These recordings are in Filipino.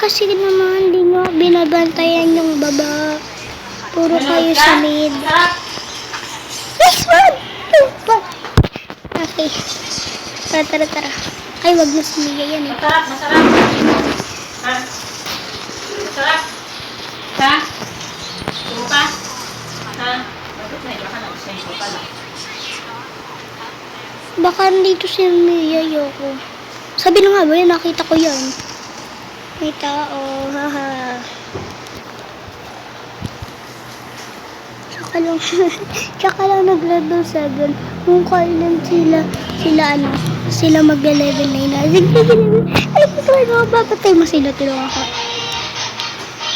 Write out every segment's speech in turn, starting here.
kasi naman, di nyo binabantayan yung baba. Puro kayo sa mid. Yes, one! Okay. Tara. Ay, wag na sumigay yan eh. Masarap. Ha? Masarap. Ha? Turo ka? Ha? Bakit na iba ka nag-sensyo ka lang? Baka nandito si Mia, yoko. Sabi na nga ba yan, nakita ko yan. May tao, haha. Tsaka lang nag-level 7. Kung kailan sila mag-level 9 na. Ay, ito, papatay mo sila, tulungan ko.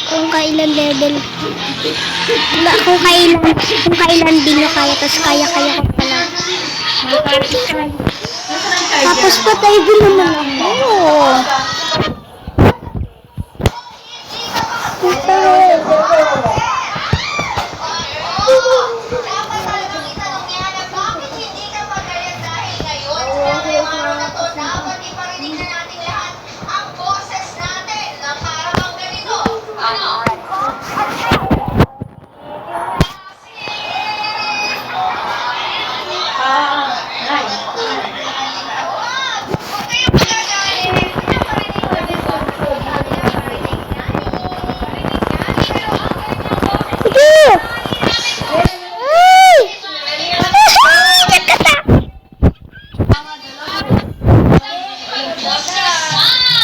Kung kailan level, kung kailan din nyo kaya, tapos kaya ko pala. Tapos patay din naman ako.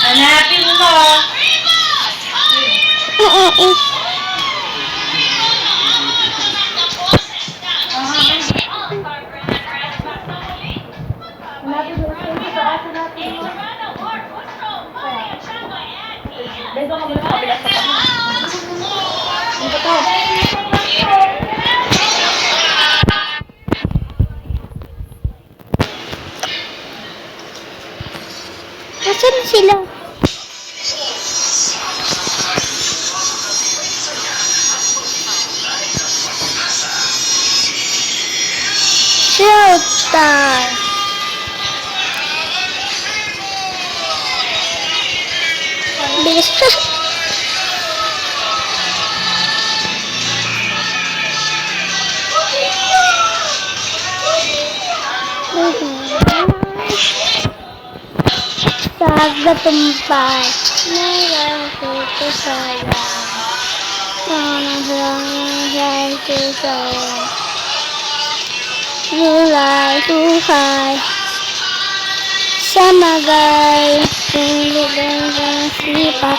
Hanapin mo! Nasaan sila? Showtime! Bilis ka! Saga tumpay, nagkakita saya. Nanasang saya. Mulai tuhai, samagay, sipa.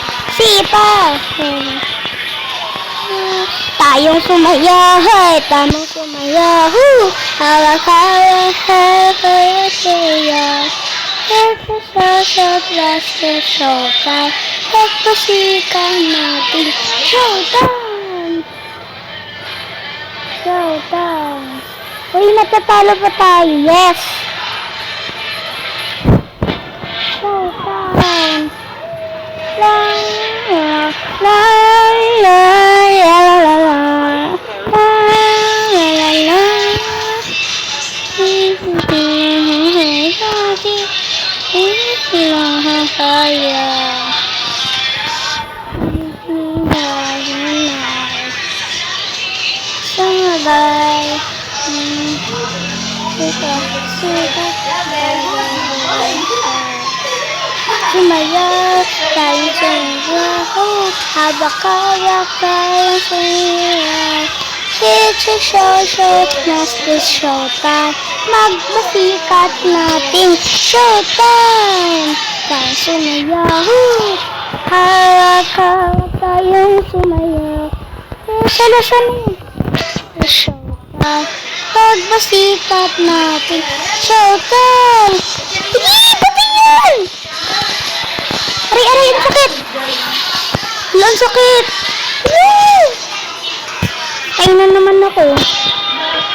Tayong sumaya, tamang sumaya, hawak-hawak, saya. Showtime. Pasikan natin. Showtime. Uy, natatalo pa tayo. Yes. Showtime. Sumaya, tayo sumaya, habak-habak tayo sumaya. It's a show, this showtime. Magbasikat natin showtime. Tayo sumaya, habak-habak tayong sumaya. Salo-salo, showtime. Magbasikat natin showtime.